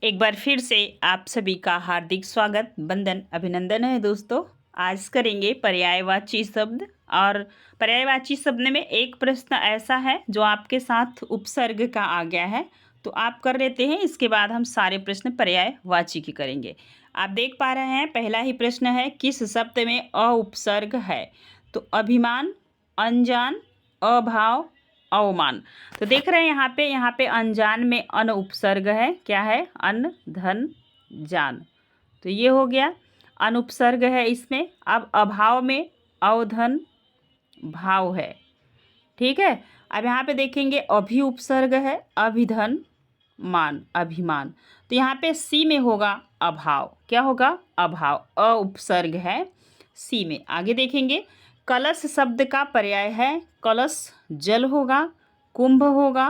एक बार फिर से आप सभी का हार्दिक स्वागत वंदन अभिनंदन है दोस्तों। आज करेंगे पर्यायवाची शब्द। और पर्यायवाची शब्द में एक प्रश्न ऐसा है जो आपके साथ उपसर्ग का आ गया है, तो आप कर लेते हैं। इसके बाद हम सारे प्रश्न पर्यायवाची की करेंगे। आप देख पा रहे हैं, पहला ही प्रश्न है, किस शब्द में अ उपसर्ग है? तो अभिमान, अनजान, अभाव, अवमान। तो देख रहे हैं यहाँ पे अनजान में अन उपसर्ग है। क्या है? अन, धन, जान। तो ये हो गया, अन उपसर्ग है इसमें। अब अभाव में अवधन भाव है। ठीक है। अब यहाँ पे देखेंगे अभि उपसर्ग है, अभिधन मान, अभिमान। तो यहाँ पे सी में होगा अभाव। क्या होगा? अभाव। अ उपसर्ग है सी में। आगे देखेंगे, कलश शब्द का पर्याय है। कलश जल होगा, कुंभ होगा,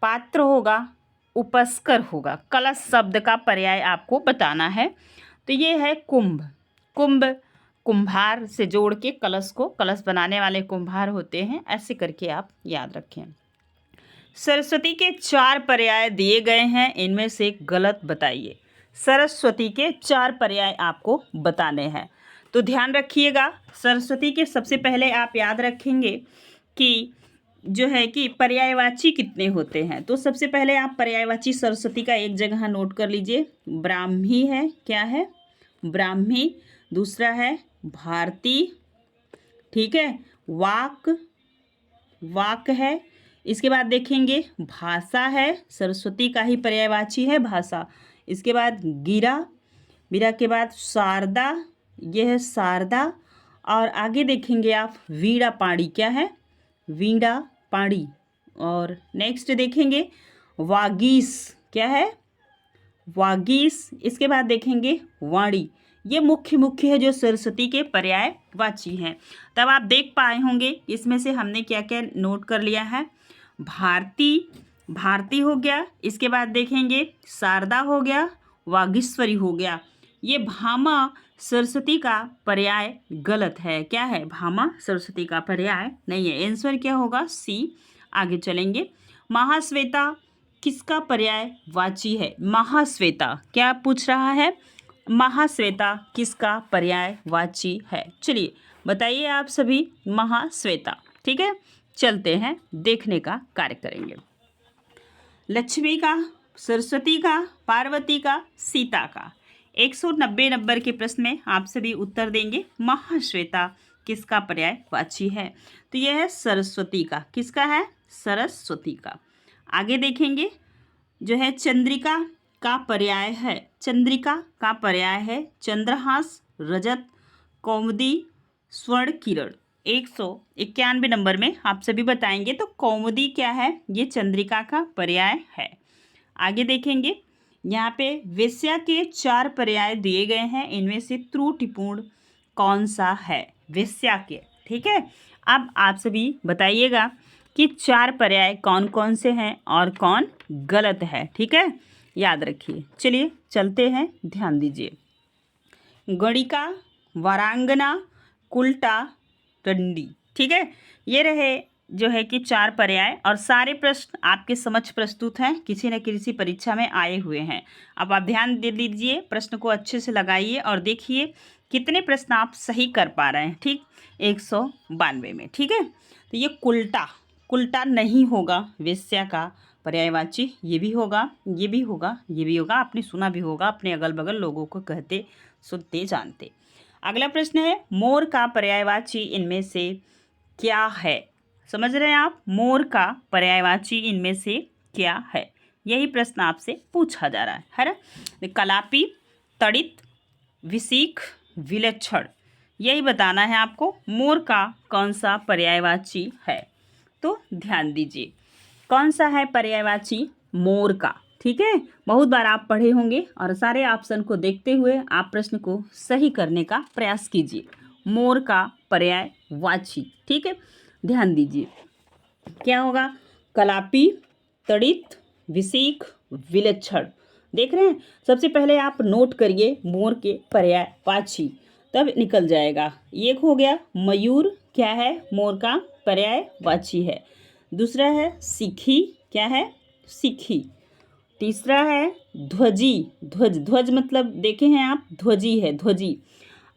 पात्र होगा, उपस्कर होगा। कलश शब्द का पर्याय आपको बताना है। तो ये है कुंभ। कुंभ कुम्हार से जोड़ के कलश को, कलश बनाने वाले कुम्हार होते हैं, ऐसे करके आप याद रखें। सरस्वती के 4 पर्याय दिए गए हैं, इनमें से गलत बताइए। सरस्वती के 4 पर्याय आपको बताने हैं, तो ध्यान रखिएगा। सरस्वती के सबसे पहले आप याद रखेंगे कि जो है कि पर्यायवाची कितने होते हैं। तो सबसे पहले आप पर्यायवाची सरस्वती का एक जगह नोट कर लीजिए। ब्राह्मी है। क्या है? ब्राह्मी। दूसरा है भारती। ठीक है। वाक, वाक है। इसके बाद देखेंगे भाषा है, सरस्वती का ही पर्यायवाची है भाषा। इसके बाद गिरा, गिरा के बाद शारदा, ये है शारदा। और आगे देखेंगे आप वीणा पाणी। क्या है? वीणा पाणी। और नेक्स्ट देखेंगे वागीश। क्या है? वागीश। इसके बाद देखेंगे वाणी। ये मुख्य मुख्य है जो सरस्वती के पर्यायवाची हैं। तब आप देख पाए होंगे इसमें से हमने क्या क्या नोट कर लिया है। भारती, भारती हो गया। इसके बाद देखेंगे शारदा हो गया, वागीश्वरी हो गया। ये भामा सरस्वती का पर्याय गलत है। क्या है? भामा सरस्वती का पर्याय नहीं है। आंसर क्या होगा? सी। आगे चलेंगे, महाश्वेता किसका पर्यायवाची है? महाश्वेता। क्या पूछ रहा है? महाश्वेता किसका पर्यायवाची है? चलिए बताइए आप सभी, महाश्वेता। ठीक है, चलते हैं, देखने का कार्य करेंगे। लक्ष्मी का, सरस्वती का, पार्वती का, सीता का। 190 नंबर के प्रश्न में आप सभी उत्तर देंगे। महाश्वेता किसका पर्यायवाची है? तो यह है सरस्वती का। किसका है? सरस्वती का। आगे देखेंगे जो है चंद्रिका का पर्याय है। चंद्रिका का पर्याय है चंद्रहास, रजत, कौमुदी, स्वर्ण किरण। 191 नंबर में आप सभी बताएंगे। तो कौमुदी क्या है? ये चंद्रिका का पर्याय है। आगे देखेंगे, यहाँ पे वेश्या के 4 पर्याय दिए गए हैं, इनमें से त्रुटिपूर्ण कौन सा है? वेश्या के। ठीक है, अब आप सभी बताइएगा कि 4 पर्याय कौन कौन से हैं और कौन गलत है। ठीक है, याद रखिए। चलिए चलते हैं, ध्यान दीजिए। गणिका, वरांगना, कुल्टा, डंडी। ठीक है, ये रहे जो है कि 4 पर्याय। और सारे प्रश्न आपके समक्ष प्रस्तुत हैं, किसी न किसी परीक्षा में आए हुए हैं। अब आप ध्यान दे दीजिए, प्रश्न को अच्छे से लगाइए और देखिए कितने प्रश्न आप सही कर पा रहे हैं। ठीक, 192 में। ठीक है, तो ये कुल्टा, कुल्टा नहीं होगा वेश्या का पर्यायवाची। ये भी होगा, ये भी होगा, ये भी होगा। आपने सुना भी होगा, अपने अगल बगल लोगों को कहते, सुनते, जानते। अगला प्रश्न है, मोर का पर्यायवाची इनमें से क्या है? समझ रहे हैं आप? मोर का पर्यायवाची इनमें से क्या है? यही प्रश्न आपसे पूछा जा रहा है ना? कलापी, तड़ित, विसीख, विलक्षण, यही बताना है आपको। मोर का कौन सा पर्यायवाची है? तो ध्यान दीजिए, कौन सा है पर्यायवाची मोर का? ठीक है, बहुत बार आप पढ़े होंगे और सारे ऑप्शन को देखते हुए आप प्रश्न को सही करने का प्रयास कीजिए। मोर का पर्यायवाची। ठीक है, ध्यान दीजिए क्या होगा? कलापी, तड़ित, विसीख, विलक्षण। देख रहे हैं? सबसे पहले आप नोट करिए मोर के पर्यायवाची, तब निकल जाएगा। एक हो गया मयूर। क्या है? मोर का पर्यायवाची है। दूसरा है सीखी। क्या है? सीखी। तीसरा है ध्वजी, ध्वज, ध्वज मतलब देखे हैं आप, ध्वजी है, ध्वजी।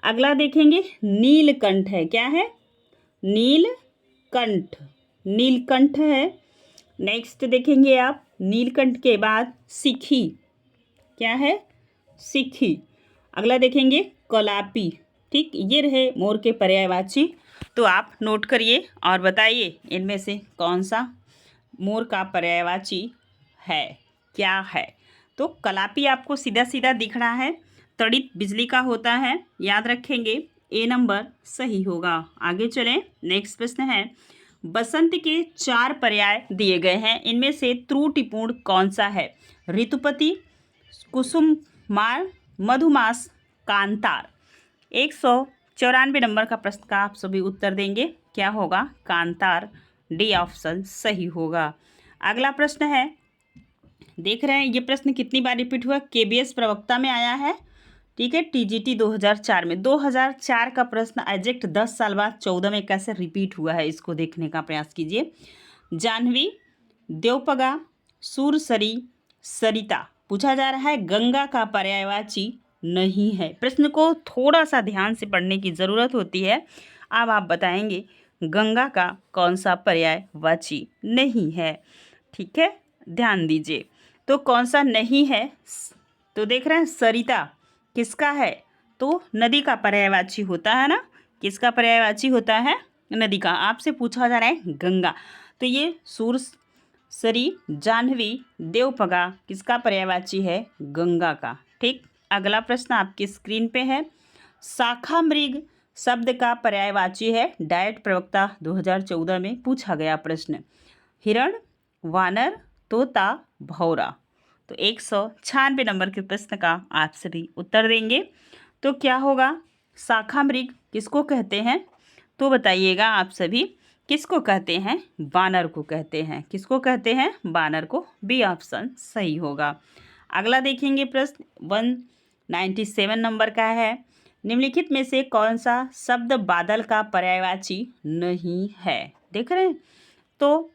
अगला देखेंगे नीलकंठ है, क्या है? नीलकंठ, नीलकंठ है। नेक्स्ट देखेंगे आप नीलकंठ के बाद सिखी, क्या है? सिखी। अगला देखेंगे कलापी। ठीक, ये रहे मोर के पर्यायवाची। तो आप नोट करिए और बताइए इनमें से कौन सा मोर का पर्यायवाची है, क्या है? तो कलापी आपको सीधा सीधा दिख रहा है, तड़ित बिजली का होता है, याद रखेंगे। ए नंबर सही होगा। आगे चलें, नेक्स्ट प्रश्न है बसंत के 4 पर्याय दिए गए हैं, इनमें से त्रुटिपूर्ण कौन सा है? ऋतुपति, कुसुमार, मधुमास, कांतार। 194 नंबर का प्रश्न का आप सभी उत्तर देंगे, क्या होगा? कांतार, डी ऑप्शन सही होगा। अगला प्रश्न है, देख रहे हैं ये प्रश्न कितनी बार रिपीट हुआ? केबीएस प्रवक्ता में आया है, ठीक है, टीजीटी 2004 में। 2004 का प्रश्न एग्जैक्ट 10 साल बाद 14 में कैसे रिपीट हुआ है, इसको देखने का प्रयास कीजिए। जाह्नवी, देवपगा, सुरसरी, सरिता। पूछा जा रहा है गंगा का पर्यायवाची नहीं है। प्रश्न को थोड़ा सा ध्यान से पढ़ने की ज़रूरत होती है। अब आप बताएंगे गंगा का कौन सा पर्यायवाची नहीं है, ठीक है, ध्यान दीजिए। तो कौन सा नहीं है? तो देख रहे हैं सरिता किसका है? तो नदी का पर्यायवाची होता है ना, किसका पर्यायवाची होता है? नदी का। आपसे पूछा जा रहा है गंगा, तो ये सुरसरी, जाह्नवी, देवपगा किसका पर्यायवाची है? गंगा का। ठीक, अगला प्रश्न आपकी स्क्रीन पे है, शाखा मृग शब्द का पर्यायवाची है, डायट प्रवक्ता 2014 में पूछा गया प्रश्न। हिरण, वानर, तोता, भौरा। तो 196 नंबर के प्रश्न का आप सभी उत्तर देंगे। तो क्या होगा? शाखा मृग किसको कहते हैं? तो बताइएगा आप सभी, किसको कहते हैं? बानर को कहते हैं। किसको कहते हैं? बानर को। बी ऑप्शन सही होगा। अगला देखेंगे प्रश्न 197 नंबर का है, निम्नलिखित में से कौन सा शब्द बादल का पर्यायवाची नहीं है? देख रहे हैं, तो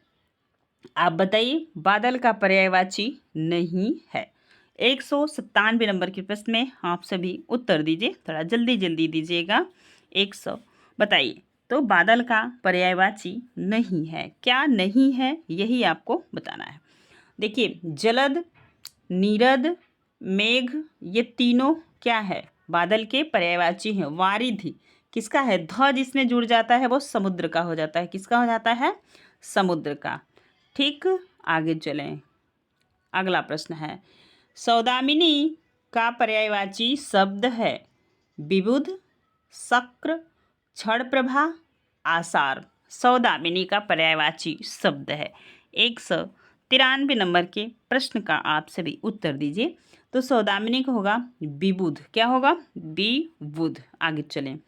आप बताइए बादल का पर्यायवाची नहीं है। 197 नंबर के प्रश्न में आप सभी उत्तर दीजिए, थोड़ा जल्दी जल्दी दीजिएगा। 100 बताइए, तो बादल का पर्यायवाची नहीं है, क्या नहीं है, यही आपको बताना है। देखिए जलद, नीरद, मेघ, ये तीनों क्या है? बादल के पर्यायवाची हैं। वारिधि किसका है? ध जिसमें जुड़ जाता है वो समुद्र का हो जाता है। किसका हो जाता है? समुद्र का। ठीक, आगे चलें। अगला प्रश्न है, सौदामिनी का पर्यायवाची शब्द है विबुध, शक्र, क्षण प्रभा, आसार। सौदामिनी का पर्यायवाची शब्द है। 193 नंबर के प्रश्न का आप सभी उत्तर दीजिए। तो सौदामिनी का होगा विबुध, क्या होगा? विबुध। आगे चलें,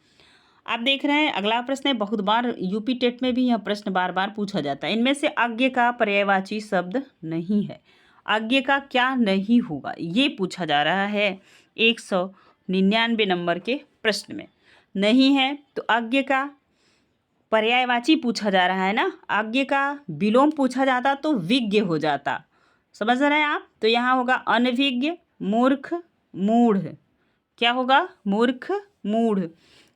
आप देख रहे हैं अगला प्रश्न है, बहुत बार यूपी टेट में भी यह प्रश्न बार बार पूछा जाता है। इनमें से आज्ञ का पर्यायवाची शब्द नहीं है। आज्ञ का क्या नहीं होगा, ये पूछा जा रहा है 199 नंबर के प्रश्न में। नहीं है तो आज्ञ का पर्यायवाची पूछा जा रहा है ना, आज्ञ का विलोम पूछा जाता तो विज्ञ हो जाता। समझ रहे हैं आप? तो यहाँ होगा अनभिज्ञ, मूर्ख, मूढ़। क्या होगा? मूर्ख, मूढ़।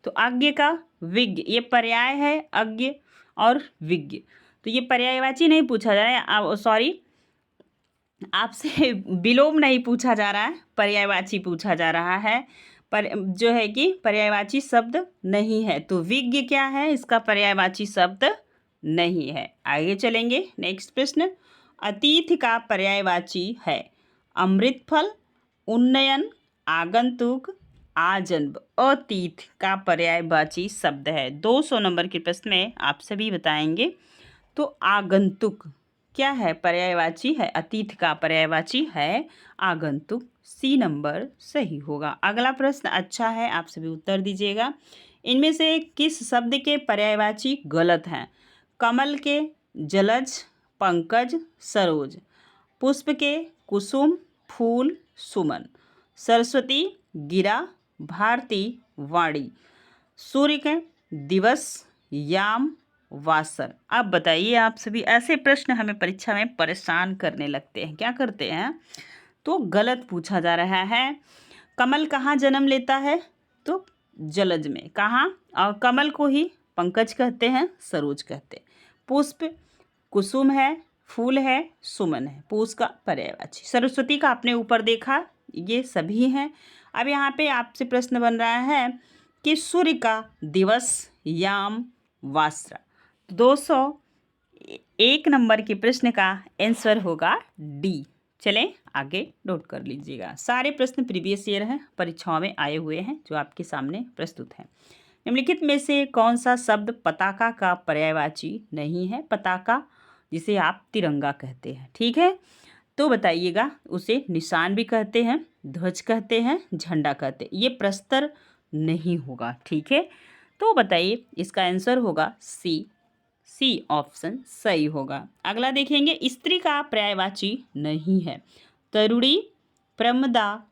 तो आज्ञ का विज्ञ, ये पर्याय है अज्ञ और विज्ञ, तो ये पर्यायवाची नहीं पूछा जा रहा है। सॉरी, आपसे विलोम नहीं पूछा जा रहा है, पर्यायवाची पूछा जा रहा है। पर जो है कि पर्यायवाची शब्द नहीं है, तो विज्ञ क्या है? इसका पर्यायवाची शब्द नहीं है। आगे चलेंगे, नेक्स्ट प्रश्न, अतिथि का पर्यायवाची है अमृतफल, उन्नयन, आगंतुक, आजन्म। अतिथि का पर्यायवाची शब्द है। 200 नंबर के प्रश्न में आप सभी बताएंगे। तो आगंतुक क्या है? पर्यायवाची है। अतिथि का पर्यायवाची है आगंतुक। सी नंबर सही होगा। अगला प्रश्न अच्छा है, आप सभी उत्तर दीजिएगा। इनमें से किस शब्द के पर्यायवाची गलत हैं? कमल के जलज, पंकज, सरोज। पुष्प के कुसुम, फूल, सुमन। सरस्वती, गिरा, भारती, वाणी। सूर्य के दिवस, याम, वासर। अब बताइए आप सभी, ऐसे प्रश्न हमें परीक्षा में परेशान करने लगते हैं, क्या करते हैं? तो गलत पूछा जा रहा है। कमल कहाँ जन्म लेता है? तो जलज में। कहाँ? और कमल को ही पंकज कहते हैं, सरोज कहते हैं। पुष्प कुसुम है, फूल है, सुमन है। पूस का पर्यायवाची। सरस्वती का आपने ऊपर देखा, ये सभी हैं। अब यहाँ पे आपसे प्रश्न बन रहा है कि सूर्य का दिवस, याम, वास्त्र। 201 नंबर के प्रश्न का आंसर होगा डी। चलें आगे नोट कर लीजिएगा। सारे प्रश्न प्रीवियस ईयर हैं, परीक्षाओं में आए हुए हैं, जो आपके सामने प्रस्तुत हैं। निम्नलिखित में से कौन सा शब्द पताका का पर्यायवाची नहीं है? पताका जिसे आप तिरंगा कहते हैं, ठीक है, तो बताइएगा। उसे निशान भी कहते हैं, ध्वज कहते हैं, झंडा कहते हैं। ये प्रस्तर नहीं होगा, ठीक है। तो बताइए इसका आंसर होगा सी। सी ऑप्शन सही होगा। अगला देखेंगे, स्त्री का पर्यायवाची नहीं है। तरुणी, प्रमदा,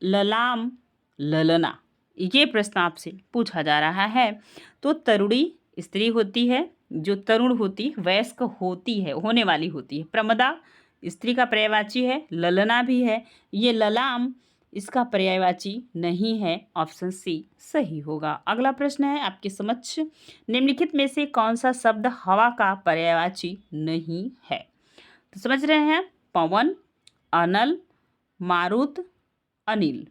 ललाम, ललना। ये प्रश्न आपसे पूछा जा रहा है। तो तरुणी स्त्री होती है, जो तरुण होती, वयस्क होती है, होने वाली होती है। प्रमदा स्त्री का पर्यायवाची है, ललना भी है। ये ललाम इसका पर्यायवाची नहीं है। ऑप्शन सी सही होगा। अगला प्रश्न है आपके समक्ष, निम्नलिखित में से कौन सा शब्द हवा का पर्यायवाची नहीं है? तो समझ रहे हैं, पवन, अनल, मारुत, अनिल।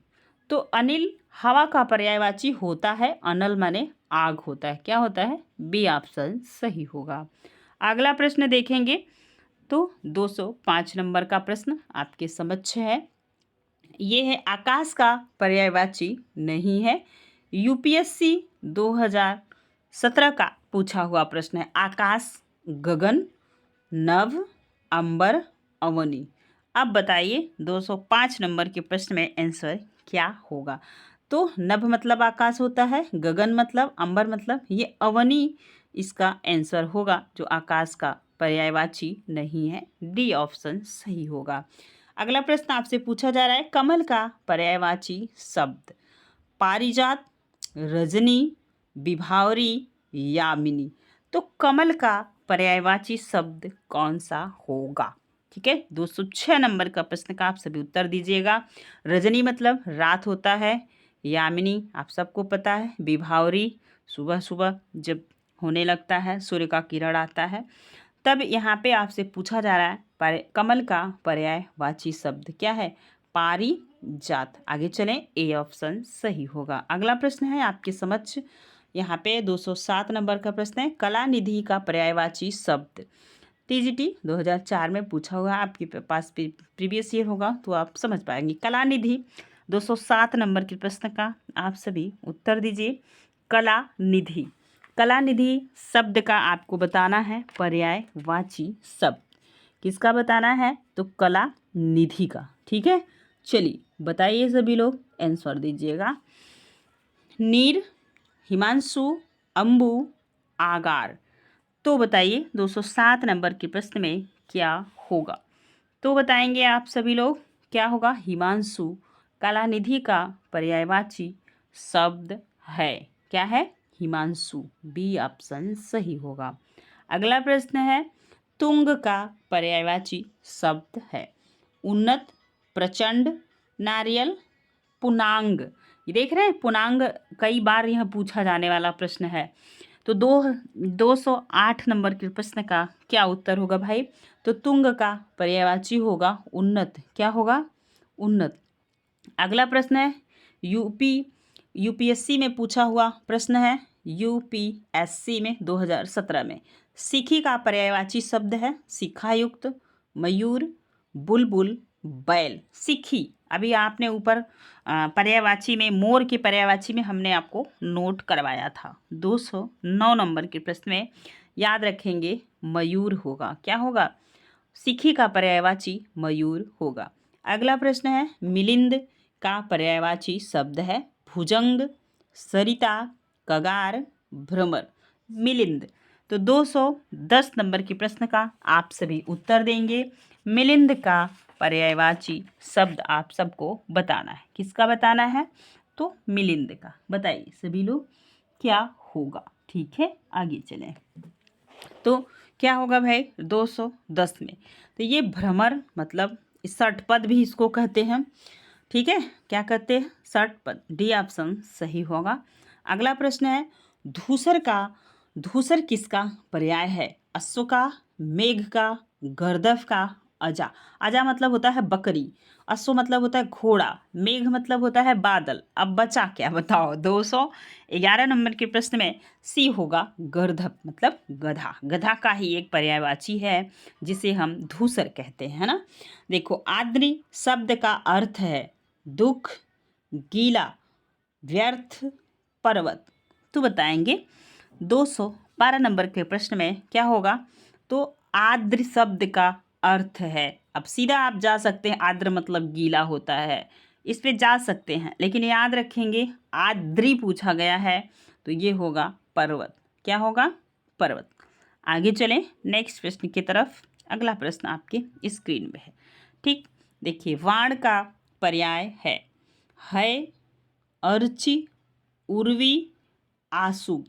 तो अनिल हवा का पर्यायवाची होता है, अनल माने आग होता है। क्या होता है? बी ऑप्शन सही होगा। अगला प्रश्न देखेंगे, तो 205 नंबर का प्रश्न आपके समक्ष है। ये है, आकाश का पर्यायवाची नहीं है। यूपीएससी 2017 का पूछा हुआ प्रश्न है। आकाश, गगन, नभ, अंबर, अवनी। अब बताइए 205 नंबर के प्रश्न में आंसर क्या होगा? तो नभ मतलब आकाश होता है, गगन मतलब, अंबर मतलब, ये अवनी इसका आंसर होगा, जो आकाश का पर्यायवाची नहीं है। डी ऑप्शन सही होगा। अगला प्रश्न आपसे पूछा जा रहा है, कमल का पर्यायवाची शब्द? पारिजात, रजनी, विभावरी, यामिनी। तो कमल का पर्यायवाची शब्द कौन सा होगा? ठीक है, 206 नंबर का प्रश्न का आप सभी उत्तर दीजिएगा। रजनी मतलब रात होता है, यामिनी आप सबको पता है, विभावरी सुबह सुबह जब होने लगता है, सूर्य का किरण आता है, तब यहाँ पे आपसे पूछा जा रहा है कमल का पर्यायवाची शब्द क्या है? पारिजात। आगे चलें, ए ऑप्शन सही होगा। अगला प्रश्न है आपके समक्ष, यहाँ पे 207 नंबर का प्रश्न है, कलानिधि का पर्यायवाची शब्द? टीजीटी 2004 में पूछा हुआ, आपके पास प्रीवियस ईयर होगा तो आप समझ पाएंगे। कलानिधि 207 नंबर के प्रश्न का आप सभी उत्तर दीजिए। कलानिधि, कलानिधि शब्द का आपको बताना है पर्यायवाची शब्द। किसका बताना है? तो कलानिधि का, ठीक है। चलिए बताइए सभी लोग, आंसर दीजिएगा। नीर, हिमांशु, अंबु, आगार। तो बताइए 207 नंबर के प्रश्न में क्या होगा? तो बताएंगे आप सभी लोग, क्या होगा? हिमांशु कलानिधि का पर्यायवाची शब्द है। क्या है? हिमांशु। बी ऑप्शन सही होगा। अगला प्रश्न है, तुंग का पर्यायवाची शब्द है? उन्नत, प्रचंड, नारियल, पुनांग। ये देख रहे हैं, पुनांग कई बार यह पूछा जाने वाला प्रश्न है। तो 208 नंबर के प्रश्न का क्या उत्तर होगा भाई? तो तुंग का पर्यायवाची होगा उन्नत। क्या होगा? उन्नत। अगला प्रश्न है, यूपीएससी में पूछा हुआ प्रश्न है, यूपीएससी में 2017 में, सिखी का पर्यायवाची शब्द है? शिखायुक्त, मयूर, बुलबुल, बैल। सिखी, अभी आपने ऊपर पर्यायवाची में, मोर के पर्यायवाची में हमने आपको नोट करवाया था। 209 नंबर के प्रश्न में याद रखेंगे, मयूर होगा। क्या होगा? सिखी का पर्यायवाची मयूर होगा। अगला प्रश्न है, मिलिंद का पर्यायवाची शब्द है? भुजंग, सरिता, कगार, भ्रमर। मिलिंद। तो 210 नंबर के प्रश्न का आप सभी उत्तर देंगे। मिलिंद का पर्यायवाची शब्द आप सबको बताना है। किसका बताना है? तो मिलिंद का। बताइए सभी लोग क्या होगा। ठीक है, आगे चलें। तो क्या होगा भाई 210 में। तो ये भ्रमर मतलब षटपद भी इसको कहते हैं। ठीक है, क्या कहते हैं? षटपद। डी ऑप्शन सही होगा। अगला प्रश्न है, धूसर का धूसर किसका पर्याय है? अश्व का, मेघ का, गर्दभ का, अजा। अजा मतलब होता है बकरी, अश्व मतलब होता है घोड़ा, मेघ मतलब होता है बादल। अब बचा क्या बताओ? 211 नंबर के प्रश्न में सी होगा गर्दभ मतलब गधा। गधा का ही एक पर्यायवाची है जिसे हम धूसर कहते हैं, है ना। देखो, आद्री शब्द का अर्थ है दुख, गीला, व्यर्थ, पर्वत। तो बताएंगे 212 नंबर के प्रश्न में क्या होगा? तो आर्द्र शब्द का अर्थ है, अब सीधा आप जा सकते हैं, आर्द्र मतलब गीला होता है, इस पे जा सकते हैं, लेकिन याद रखेंगे आर्द्री पूछा गया है तो ये होगा पर्वत। क्या होगा? पर्वत। आगे चलें नेक्स्ट प्रश्न की तरफ। अगला प्रश्न आपके स्क्रीन पे है। ठीक, देखिए, वाण का पर्याय है अर्ची, उर्वी, आसुग।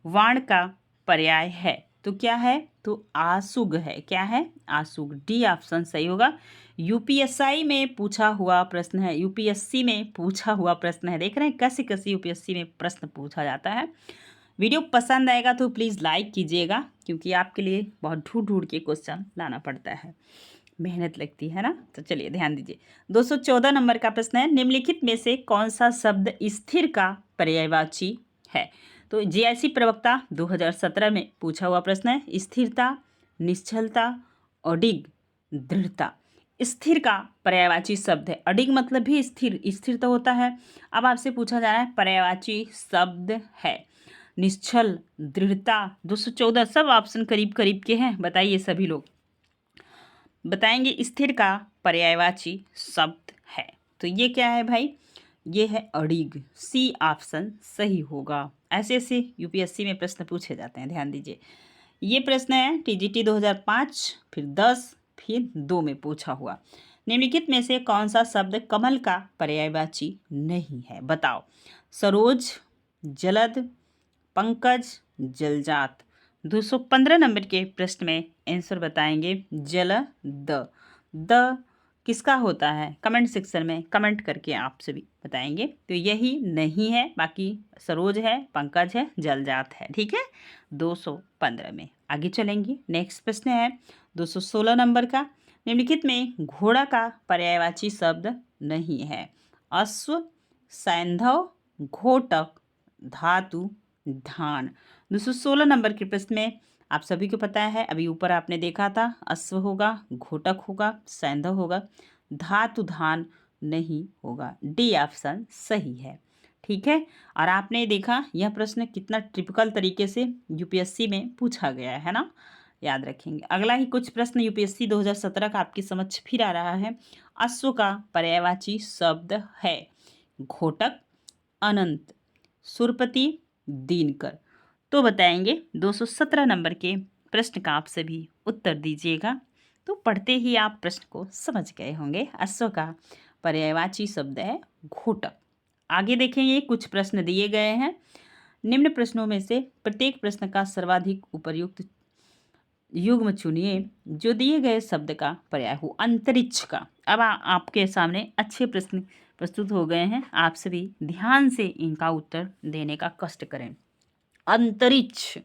वाण का पर्याय है तो क्या है? तो आसुग है। क्या है? आसुग। डी ऑप्शन सही होगा। यूपीएसआई में पूछा हुआ प्रश्न है, यूपीएससी में पूछा हुआ प्रश्न है। देख रहे हैं कैसे कैसे यूपीएससी में प्रश्न पूछा जाता है। वीडियो पसंद आएगा तो प्लीज़ लाइक कीजिएगा, क्योंकि आपके लिए बहुत ढूंढ ढूंढ के क्वेश्चन लाना पड़ता है, मेहनत लगती है ना। तो चलिए ध्यान दीजिए। 214 नंबर का प्रश्न है, निम्नलिखित में से कौन सा शब्द स्थिर का पर्यायवाची है? तो जीआईसी प्रवक्ता 2017 में पूछा हुआ प्रश्न है। स्थिरता, निश्चलता, अडिग, दृढ़ता। स्थिर का पर्यायवाची शब्द है। अडिग मतलब भी स्थिर, स्थिर तो होता है। अब आपसे पूछा जा रहा है पर्यायवाची शब्द है। निश्चल, दृढ़ता। 214 सब ऑप्शन करीब करीब के हैं, बताइए सभी लोग बताएंगे। स्थिर का पर्यायवाची शब्द है तो ये क्या है भाई? ये है अडिग। सी ऑप्शन सही होगा। ऐसे ऐसे यूपीएससी में प्रश्न पूछे जाते हैं, ध्यान दीजिए। ये प्रश्न है टीजीटी 2005, फिर 10, फिर 2 में पूछा हुआ। निम्नलिखित में से कौन सा शब्द कमल का पर्यायवाची नहीं है? बताओ। सरोज, जलद, पंकज, जलजात। 215 नंबर के प्रश्न में आंसर बताएंगे जलद। द किसका होता है? कमेंट सेक्शन में कमेंट करके आप सभी बताएंगे। तो यही नहीं है, बाकी सरोज है, पंकज है, जलजात है। ठीक है, 215 में आगे चलेंगे। नेक्स्ट प्रश्न है 216 नंबर का। निम्नलिखित में घोड़ा का पर्यायवाची शब्द नहीं है? अश्व, सैंधव, घोटक, धातु, धान। 216 नंबर के प्रश्न में आप सभी को पता है, अभी ऊपर आपने देखा था, अश्व होगा, घोटक होगा, सैंधव होगा, धातु धान नहीं होगा। डी ऑप्शन सही है। ठीक है, और आपने देखा यह प्रश्न कितना टिपिकल तरीके से यूपीएससी में पूछा गया है ना, याद रखेंगे। अगला ही कुछ प्रश्न यूपीएससी 2017 का आपके समक्ष फिर आ रहा है। अश्व का पर्यायवाची शब्द है घोटक, अनंत, सुरपति, दिनकर। तो बताएंगे 217 नंबर के प्रश्न का आप सभी उत्तर दीजिएगा। तो पढ़ते ही आप प्रश्न को समझ गए होंगे। अश्व का पर्यायवाची शब्द है घोटक। आगे देखेंगे, कुछ प्रश्न दिए गए हैं। निम्न प्रश्नों में से प्रत्येक प्रश्न का सर्वाधिक उपयुक्त युग्म चुनिए जो दिए गए शब्द का पर्याय हो। अंतरिक्ष का। अब आपके सामने अच्छे प्रश्न प्रस्तुत हो गए हैं, आप सभी ध्यान से इनका उत्तर देने का कष्ट करें। अंतरिक्ष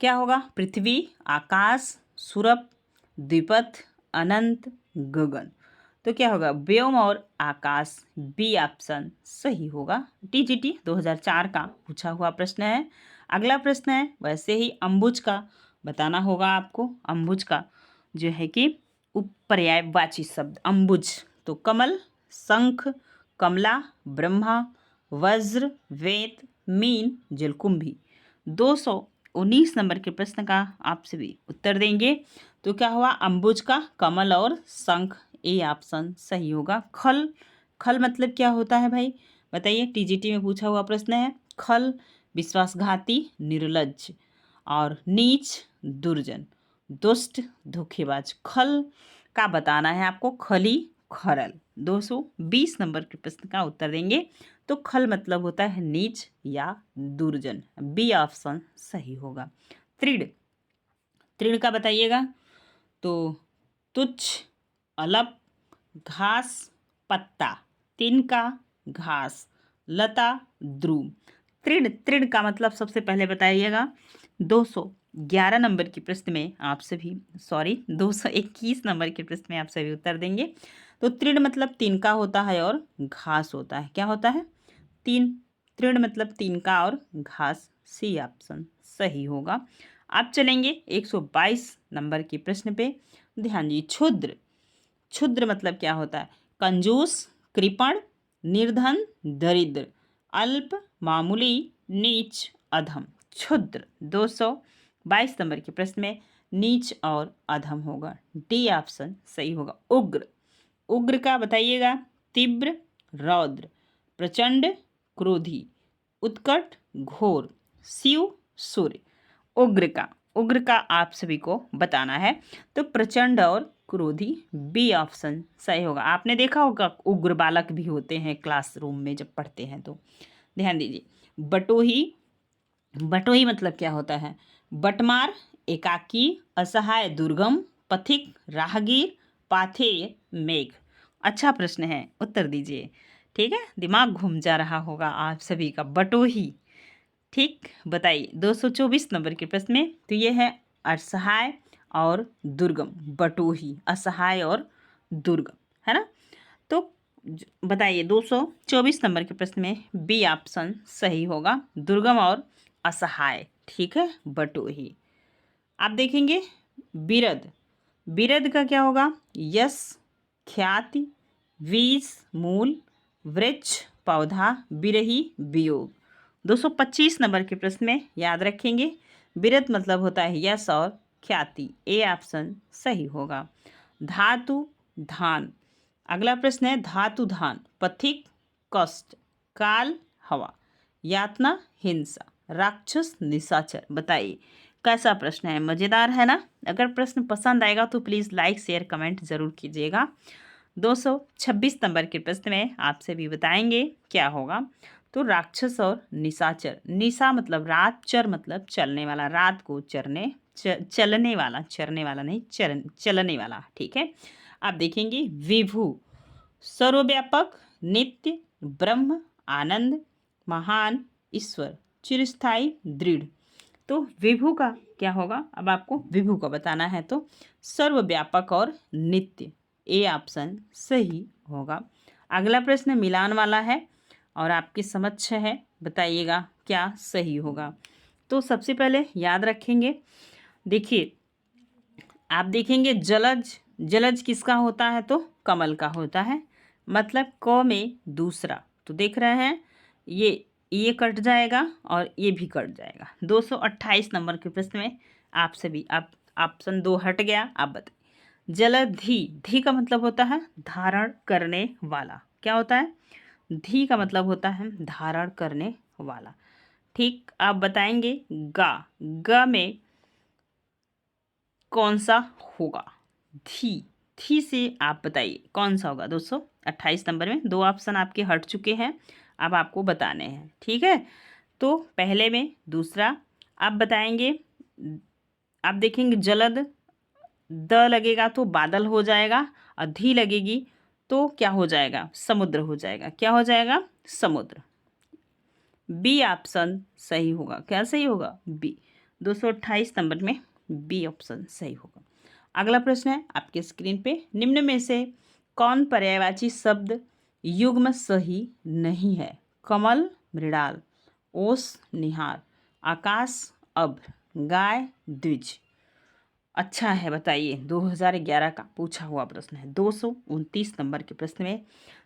क्या होगा? पृथ्वी, आकाश, सूरभ, द्विपथ, अनंत, गगन। तो क्या होगा? व्योम और आकाश। बी ऑप्शन सही होगा। टीजीटी 2004 का पूछा हुआ प्रश्न है। अगला प्रश्न है वैसे ही अम्बुज का बताना होगा आपको। अम्बुज का जो है कि पर्यायवाची शब्द अम्बुज। तो कमल, शंख, कमला, ब्रह्मा, वज्र, वेद, मीन, जलकुंभी। 219 नंबर के प्रश्न का आप सभी उत्तर देंगे। तो क्या हुआ? अम्बुज का कमल और शंख। ए ऑप्शन सही होगा। खल, खल मतलब क्या होता है भाई बताइए? टीजीटी में पूछा हुआ प्रश्न है। खल विश्वासघाती, निर्लज्ज, और नीच, दुर्जन, दुष्ट, धोखेबाज। खल का बताना है आपको। खली, खरल। 220 नंबर के प्रश्न का उत्तर देंगे। तो खल मतलब होता है नीच या दुर्जन। बी ऑप्शन सही होगा। त्रिड तृण का बताइएगा तो तुच्छ, अलप, घास, पत्ता, तिनका, घास, लता, ध्रुव। तृण, तृण का मतलब सबसे पहले बताइएगा। 211 नंबर की प्रश्न में आप सभी 221 नंबर की प्रश्न में आप सभी उत्तर देंगे। तो तृण मतलब तिनका होता है और घास होता है। क्या होता है? तृण मतलब तिनका और घास। सी ऑप्शन सही होगा। आप चलेंगे 122 नंबर की प्रश्न पे। ध्यान दीजिए। क्षुद्र, क्षुद्र मतलब क्या होता है? कंजूस, कृपण, निर्धन, दरिद्र, अल्प, मामूली, नीच, अधम। क्षुद्र। 222 नंबर के प्रश्न में नीच और अधम होगा। डी ऑप्शन सही होगा। उग्र, उग्र का बताइएगा। तीव्र, रौद्र, प्रचंड, क्रोधी, उत्कट, घोर, शिव, सूर्य। उग्र का, उग्र का आप सभी को बताना है। तो प्रचंड और क्रोधी, बी ऑप्शन सही होगा। आपने देखा होगा उग्र बालक भी होते हैं क्लासरूम में जब पढ़ते हैं तो। ध्यान दीजिए। बटोही, बटोही मतलब क्या होता है? बटमार, एकाकी, असहाय, दुर्गम, पथिक, राहगीर, पाथेय, मेघ। अच्छा प्रश्न है, उत्तर दीजिए। ठीक है, दिमाग घूम जा रहा होगा आप सभी का। बटोही, ठीक, बताइए। 224 नंबर के प्रश्न में तो ये है असहाय और दुर्गम। बटोही असहाय और दुर्गम, है ना? तो बताइए 224 नंबर के प्रश्न में बी ऑप्शन सही होगा, दुर्गम और असहाय। ठीक है, बटोही। आप देखेंगे बिरद, बिरद का क्या होगा? यश, ख्याति, बीज, मूल, वृक्ष, पौधा, बिरही, वियोग। 225 नंबर के प्रश्न में याद रखेंगे बिरद मतलब होता है यश और ख्याति। ए ऑप्शन सही होगा। धातु, धान। अगला प्रश्न है धातु धान। पथिक, कष्ट, काल, हवा, यातना, हिंसा, राक्षस, निशाचर। बताइए कैसा प्रश्न है? मज़ेदार है ना? अगर प्रश्न पसंद आएगा तो प्लीज़ लाइक शेयर कमेंट ज़रूर कीजिएगा। 226 नंबर के प्रश्न में आपसे भी बताएंगे क्या होगा। तो राक्षस और निशाचर। निशा मतलब रात, चर मतलब चलने वाला, रात को चरने चलने वाला, चरने वाला नहीं, चलने वाला। ठीक है, आप देखेंगे विभु, सर्वव्यापक, नित्य, ब्रह्म, आनंद, महान, ईश्वर, चिरस्थायी, दृढ़। तो विभु का क्या होगा? अब आपको विभु का बताना है तो सर्वव्यापक और नित्य। ए ऑप्शन सही होगा। अगला प्रश्न मिलान वाला है और आपके समक्ष है, बताइएगा क्या सही होगा। तो सबसे पहले याद रखेंगे, देखिए आप देखेंगे जलज, जलज किसका होता है? तो कमल का होता है। मतलब क में दूसरा, तो देख रहे हैं ये कट जाएगा और ये भी कट जाएगा। 228 नंबर के प्रश्न में आपसे भी आप ऑप्शन 2 हट गया। आप बताइए जलधि, धी का मतलब होता है धारण करने वाला। क्या होता है? धी का मतलब होता है धारण करने वाला। ठीक, आप बताएंगे गा, ग में कौन सा होगा? थी, थी से आप बताइए कौन सा होगा। 228 नंबर में 2 ऑप्शन आपके हट चुके हैं, अब आपको बताने हैं। ठीक है, तो पहले में दूसरा आप बताएंगे। आप देखेंगे जलद, द लगेगा तो बादल हो जाएगा और धी लगेगी तो क्या हो जाएगा? समुद्र हो जाएगा। क्या हो जाएगा? समुद्र। बी ऑप्शन सही होगा। क्या सही होगा? बी। 228 नंबर में बी ऑप्शन सही होगा। अगला प्रश्न है आपके स्क्रीन पे, निम्न में से कौन पर्यायवाची शब्द युग्म सही नहीं है? कमल, मृणाल, ओस, निहार, आकाश, अभ्र, गाय, द्विज। अच्छा है, बताइए 2011 का पूछा हुआ प्रश्न है, 229 नंबर के प्रश्न में।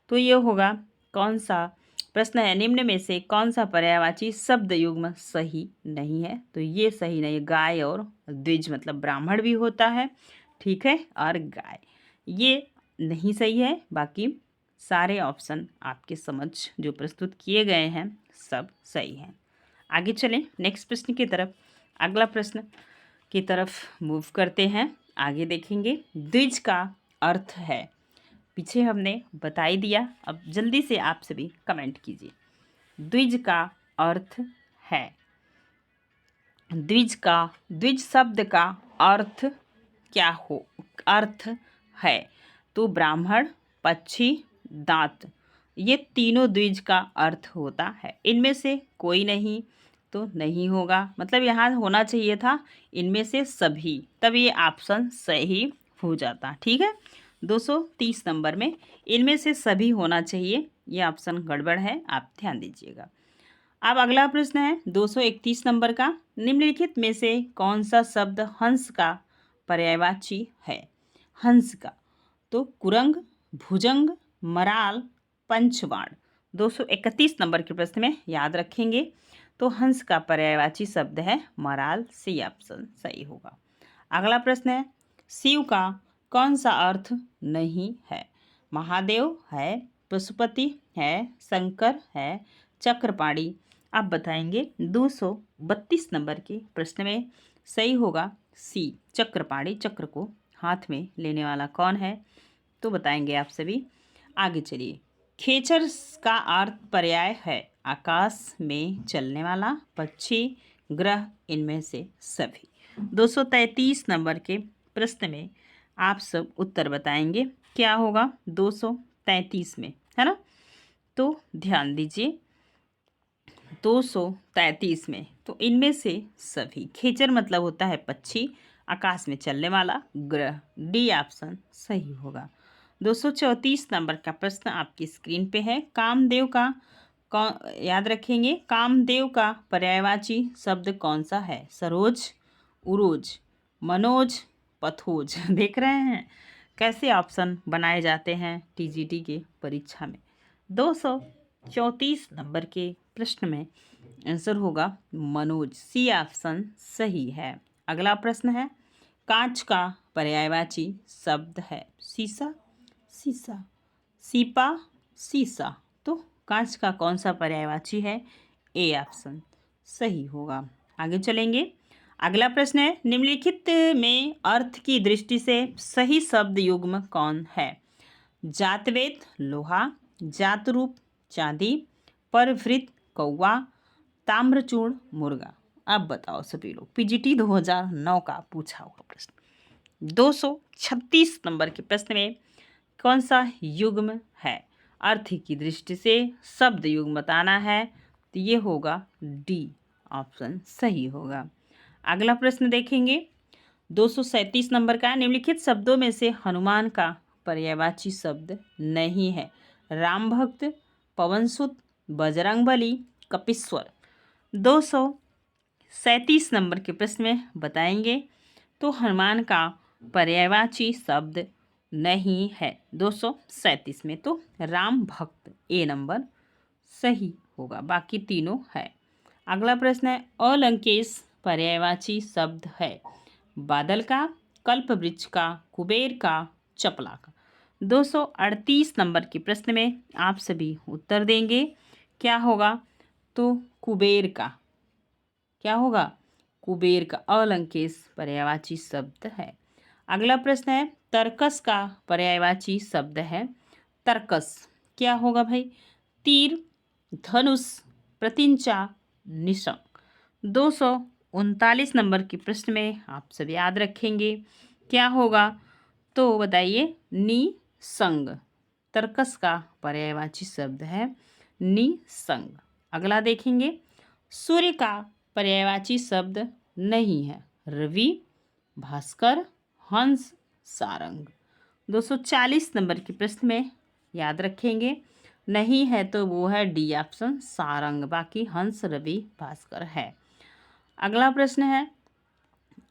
तो ये होगा कौन सा प्रश्न है, निम्न में से कौन सा पर्यायवाची शब्द युग्म सही नहीं है? तो ये सही नहीं है। गाय और द्विज मतलब ब्राह्मण भी होता है, ठीक है, और गाय ये नहीं सही है। बाकी सारे ऑप्शन आपके समझ जो प्रस्तुत किए गए हैं सब सही हैं। आगे चलें नेक्स्ट प्रश्न की तरफ। अगला प्रश्न की तरफ मूव करते हैं। आगे देखेंगे द्विज का अर्थ है, पीछे हमने बता ही दिया, अब जल्दी से आप सभी कमेंट कीजिए। द्विज का अर्थ है, द्विज शब्द का अर्थ क्या हो अर्थ है? तो ब्राह्मण, पक्षी, दांत, ये तीनों द्विज का अर्थ होता है। इनमें से कोई नहीं तो नहीं होगा, मतलब यहाँ होना चाहिए था इनमें से सभी, तब ये ऑप्शन सही हो जाता। ठीक है, 230 नंबर में इनमें से सभी होना चाहिए, ये ऑप्शन गड़बड़ है, आप ध्यान दीजिएगा। अब अगला प्रश्न है 231 नंबर का, निम्नलिखित में से कौन सा शब्द हंस का पर्यायवाची है? हंस का, तो कुरंग, भुजंग, मराल, पंचवाड़। 231 नंबर के प्रश्न में याद रखेंगे, तो हंस का पर्यायवाची शब्द है मराल, सी ऑप्शन सही होगा। अगला प्रश्न है, शिव का कौन सा अर्थ नहीं है? महादेव है, पशुपति है, शंकर है, चक्रपाणी। आप बताएंगे 232 नंबर के प्रश्न में सही होगा सी, चक्रपाणी। चक्र को हाथ में लेने वाला कौन है? तो बताएंगे आप सभी। आगे चलिए, खेचर का अर्थ पर्याय है आकाश में चलने वाला, पक्षी, ग्रह, इनमें से सभी। 233 नंबर के प्रश्न में आप सब उत्तर बताएंगे, क्या होगा 233 में, है ना? तो ध्यान दीजिए 233 में, तो इनमें से सभी, खेचर मतलब होता है पक्षी, आकाश में चलने वाला, ग्रह, डी ऑप्शन सही होगा। 234 नंबर का प्रश्न आपकी स्क्रीन पे है, कामदेव का याद रखेंगे, कामदेव का पर्यायवाची शब्द कौन सा है? सरोज, उरोज, मनोज, पथोज। देख रहे हैं कैसे ऑप्शन बनाए जाते हैं टीजीटी के परीक्षा में। 234 नंबर के प्रश्न में आंसर होगा मनोज, सी ऑप्शन सही है। अगला प्रश्न है, कांच का पर्यायवाची शब्द है शीशा, शीशा, सीपा, शीशा। तो कांच का कौन सा पर्यायवाची है? ए ऑप्शन सही होगा। आगे चलेंगे, अगला प्रश्न है, निम्नलिखित में अर्थ की दृष्टि से सही शब्द युग्म कौन है? जातवेद लोहा, जातरूप चांदी, परवृत्त कौवा, ताम्रचूर्ण मुर्गा। अब बताओ सभी लोग, पीजीटी 2009 का पूछा हुआ प्रश्न। 236 नंबर के प्रश्न में कौन सा युग्म है? अर्थ की दृष्टि से शब्द युग्म बताना है, तो ये होगा डी ऑप्शन सही होगा। अगला प्रश्न देखेंगे 237 नंबर का, निम्नलिखित शब्दों में से हनुमान का पर्यायवाची शब्द नहीं है? राम भक्त, पवनसुत, बजरंगबली, कपीश्वर। 237 नंबर के प्रश्न में बताएंगे, तो हनुमान का पर्यायवाची शब्द नहीं है 237 में, तो राम भक्त, ए नंबर सही होगा, बाकी तीनों है। अगला प्रश्न है, अलंकेश पर्यायवाची शब्द है बादल का, कल्प वृक्ष का, कुबेर का, चपला का। 238 नंबर के प्रश्न में आप सभी उत्तर देंगे, क्या होगा? तो कुबेर का, क्या होगा? कुबेर का अलंकेश पर्यायवाची शब्द है। अगला प्रश्न है, तर्कस का पर्यायवाची शब्द है तर्कस, क्या होगा भाई? तीर, धनुष, प्रतिंचा, निशंक। 239 नंबर के प्रश्न में आप सब याद रखेंगे, क्या होगा? तो बताइए निसंग, तर्कस का पर्यायवाची शब्द है निसंग। अगला देखेंगे, सूर्य का पर्यायवाची शब्द नहीं है रवि, भास्कर, हंस, सारंग। 240 नंबर के प्रश्न में याद रखेंगे, नहीं है तो वो है डी ऑप्शन सारंग, बाकी हंस, रवि, भास्कर है। अगला प्रश्न है,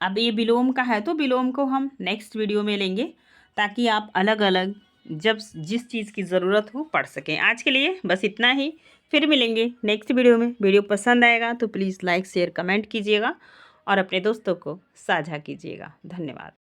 अब ये विलोम का है, तो विलोम को हम नेक्स्ट वीडियो में लेंगे, ताकि आप अलग अलग जब जिस चीज़ की ज़रूरत हो पढ़ सकें। आज के लिए बस इतना ही, फिर मिलेंगे नेक्स्ट वीडियो में। वीडियो पसंद आएगा तो प्लीज़ लाइक शेयर कमेंट कीजिएगा और अपने दोस्तों को साझा कीजिएगा। धन्यवाद।